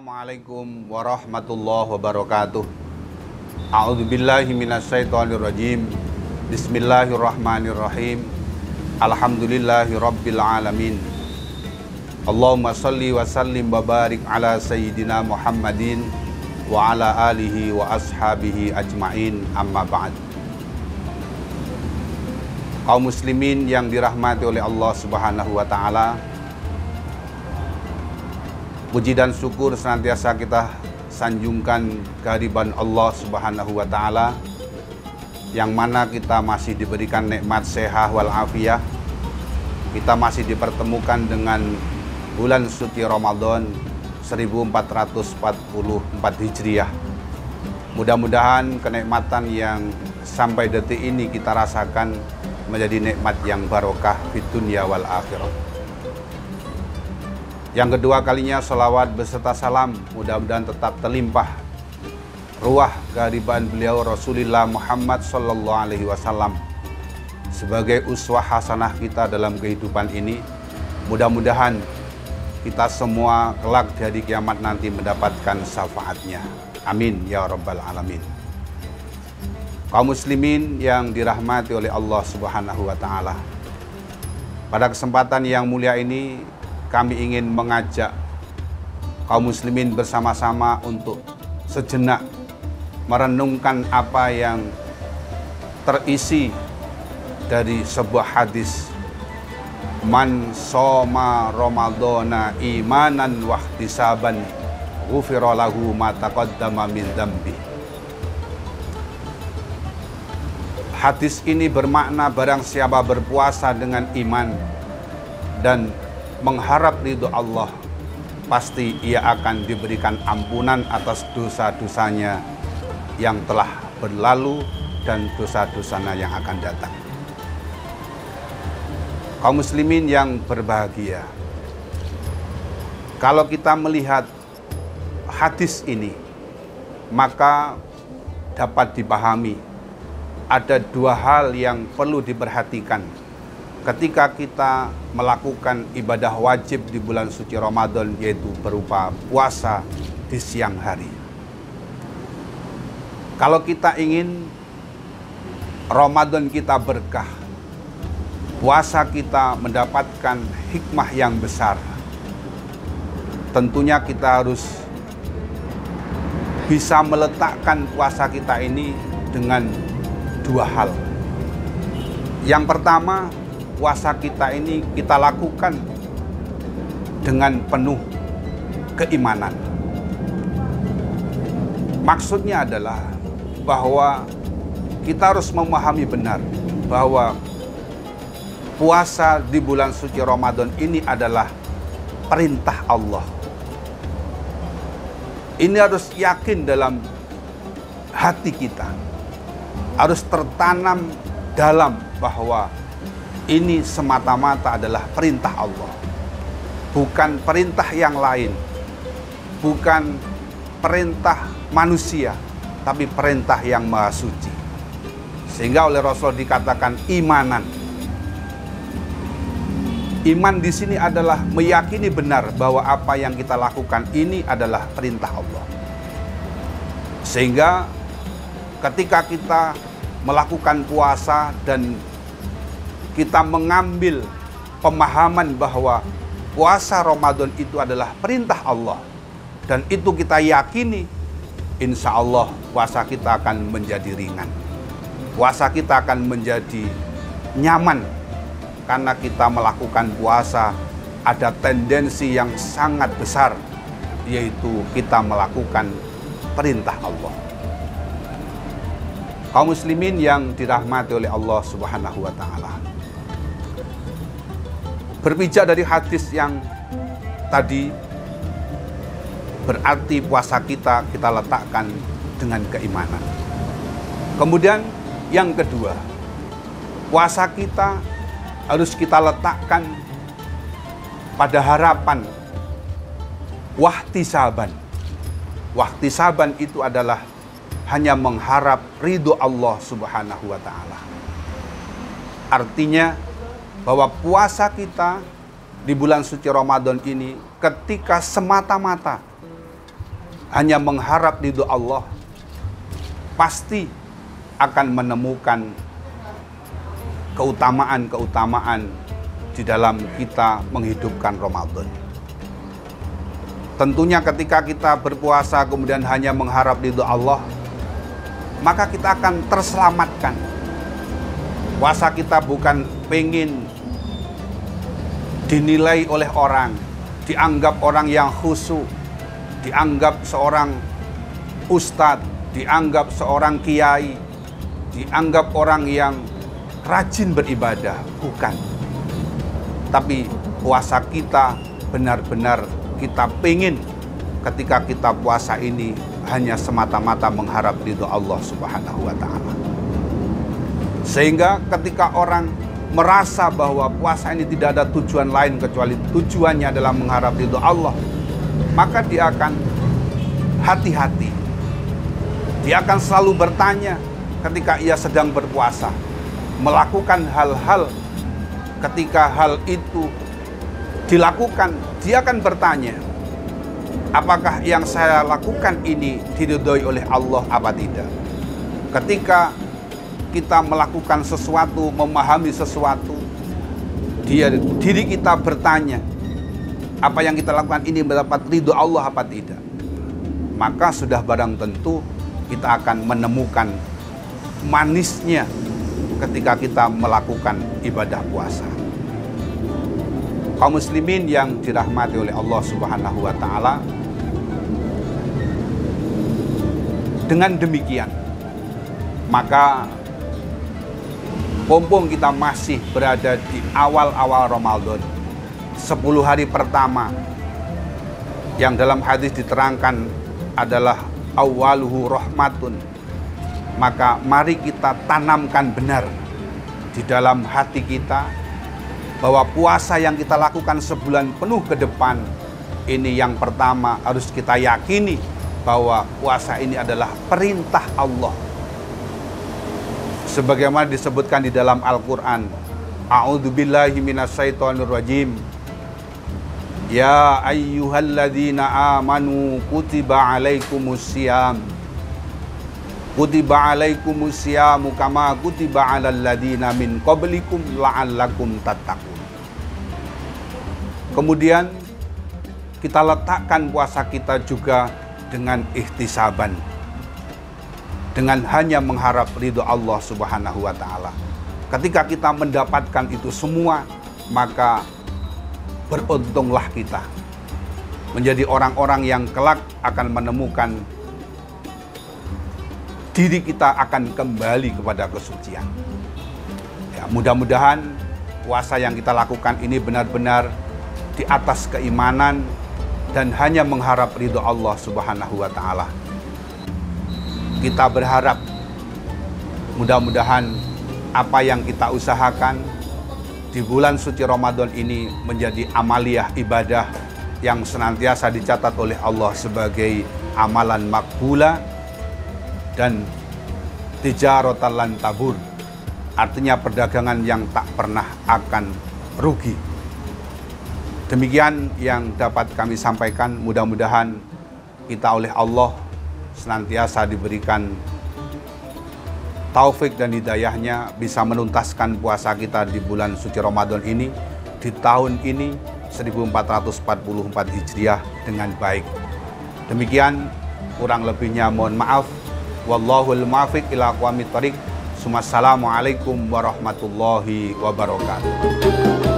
Assalamualaikum warahmatullahi wabarakatuh. A'udzubillahi minasyaitonirrajim. Bismillahirrahmanirrahim. Alhamdulillahi rabbil alamin. Allahumma salli wa sallim wa barik ala sayyidina Muhammadin wa ala alihi wa ashabihi ajmain, amma ba'd. Kaum muslimin yang dirahmati oleh Allah Subhanahu wa taala, puji dan syukur senantiasa kita sanjungkan kehadiran Allah Subhanahu wa taala, yang mana kita masih diberikan nikmat sehat wal afiyah. Kita masih dipertemukan dengan bulan suci Ramadan 1444 Hijriah. Mudah-mudahan kenikmatan yang sampai detik ini kita rasakan menjadi nikmat yang barokah fid dunya wal akhirah. Yang kedua kalinya sholawat beserta salam mudah-mudahan tetap terlimpah ruah kehadiran beliau Rasulullah Muhammad Sallallahu Alaihi Wasallam sebagai uswah hasanah kita dalam kehidupan ini. Mudah-mudahan kita semua kelak di hari kiamat nanti mendapatkan syafaatnya. Amin ya rabbal alamin. Kaum muslimin yang dirahmati oleh Allah Subhanahu wa taala, pada kesempatan yang mulia ini kami ingin mengajak kaum muslimin bersama-sama untuk sejenak merenungkan apa yang terisi dari sebuah hadis. Man shoma ramadhana imanan wahtisaban ghufira lahu ma taqaddama min dzambi. Hadis ini bermakna barang siapa berpuasa dengan iman dan mengharap ridho Allah, pasti ia akan diberikan ampunan atas dosa-dosanya yang telah berlalu dan dosa-dosanya yang akan datang. Kaum muslimin yang berbahagia, kalau kita melihat hadis ini, maka dapat dipahami ada dua hal yang perlu diperhatikan ketika kita melakukan ibadah wajib di bulan suci Ramadan, yaitu berupa puasa di siang hari. Kalau kita ingin Ramadan kita berkah, puasa kita mendapatkan hikmah yang besar, tentunya kita harus bisa meletakkan puasa kita ini dengan dua hal. Yang pertama, puasa kita ini kita lakukan dengan penuh keimanan. Maksudnya adalah bahwa kita harus memahami benar bahwa puasa di bulan suci Ramadan ini adalah perintah Allah. Ini harus yakin dalam hati kita, harus tertanam dalam bahwa ini semata-mata adalah perintah Allah, bukan perintah yang lain, bukan perintah manusia, tapi perintah yang maha suci. Sehingga oleh Rasul dikatakan imanan. Iman di sini adalah meyakini benar bahwa apa yang kita lakukan ini adalah perintah Allah. Sehingga ketika kita melakukan puasa dan kita mengambil pemahaman bahwa puasa Ramadan itu adalah perintah Allah, dan itu kita yakini, insya Allah puasa kita akan menjadi ringan. Puasa kita akan menjadi nyaman, karena kita melakukan puasa ada tendensi yang sangat besar, yaitu kita melakukan perintah Allah. Kaum muslimin yang dirahmati oleh Allah Subhanahu wa taala, berpijak dari hadis yang tadi, berarti puasa kita letakkan dengan keimanan. Kemudian yang kedua, puasa kita harus kita letakkan pada harapan wahtisaban. Wahtisaban itu adalah hanya mengharap ridho Allah Subhanahu wa taala. Artinya bahwa puasa kita di bulan suci Ramadan ini ketika semata-mata hanya mengharap ridho Allah, pasti akan menemukan keutamaan-keutamaan di dalam kita menghidupkan Ramadan. Tentunya ketika kita berpuasa kemudian hanya mengharap ridho Allah, maka kita akan terselamatkan. Puasa kita bukan pengen dinilai oleh orang, dianggap orang yang khusyuk, dianggap seorang ustadz, dianggap seorang kiai, dianggap orang yang rajin beribadah, bukan. Tapi puasa kita benar-benar kita pengen ketika kita puasa ini hanya semata-mata mengharap ridho Allah Subhanahu wa Ta'ala. Sehingga ketika orang merasa bahwa puasa ini tidak ada tujuan lain kecuali tujuannya adalah mengharap ridho Allah, maka dia akan hati-hati. Dia akan selalu bertanya ketika ia sedang berpuasa, melakukan hal-hal. Ketika hal itu dilakukan, dia akan bertanya, apakah yang saya lakukan ini diridhoi oleh Allah apa tidak? Ketika kita melakukan sesuatu, memahami sesuatu, diri kita bertanya, apa yang kita lakukan ini mendapat ridho Allah apa tidak? Maka sudah barang tentu kita akan menemukan manisnya ketika kita melakukan ibadah puasa. Kaum muslimin yang dirahmati oleh Allah Subhanahu wa Ta'ala, dengan demikian maka mumpung kita masih berada di awal-awal Ramadan, 10 hari pertama yang dalam hadis diterangkan adalah awwaluhu rahmatun, maka mari kita tanamkan benar di dalam hati kita bahwa puasa yang kita lakukan sebulan penuh ke depan ini, yang pertama harus kita yakini bahwa puasa ini adalah perintah Allah. Sebagaimana disebutkan di dalam Al-Quran, a'udzubillahi minasyaitonirrajim, ya ayyuhalladzina amanu kutiba alaikumusiyam, kutiba alaikumusyamu kama kutiba alal ladzina min qablikum la'allakum tattaqun. Kemudian kita letakkan puasa kita juga dengan ihtisaban, dengan hanya mengharap ridho Allah Subhanahu wa Ta'ala. Ketika kita mendapatkan itu semua, maka beruntunglah kita menjadi orang-orang yang kelak akan menemukan diri kita akan kembali kepada kesucian. Ya, mudah-mudahan puasa yang kita lakukan ini benar-benar di atas keimanan dan hanya mengharap ridho Allah Subhanahu wa Ta'ala. Kita berharap mudah-mudahan apa yang kita usahakan di bulan suci Ramadan ini menjadi amaliyah ibadah yang senantiasa dicatat oleh Allah sebagai amalan makbula dan tijaratan lan tabur, artinya perdagangan yang tak pernah akan rugi. Demikian yang dapat kami sampaikan. Mudah-mudahan kita oleh Allah senantiasa diberikan taufik dan hidayahnya bisa menuntaskan puasa kita di bulan suci Ramadan ini, di tahun ini 1444 Hijriah dengan baik. Demikian, kurang lebihnya mohon maaf. Wallahul muwaffiq ila aqwamit thoriq. Assalamualaikum warahmatullahi wabarakatuh.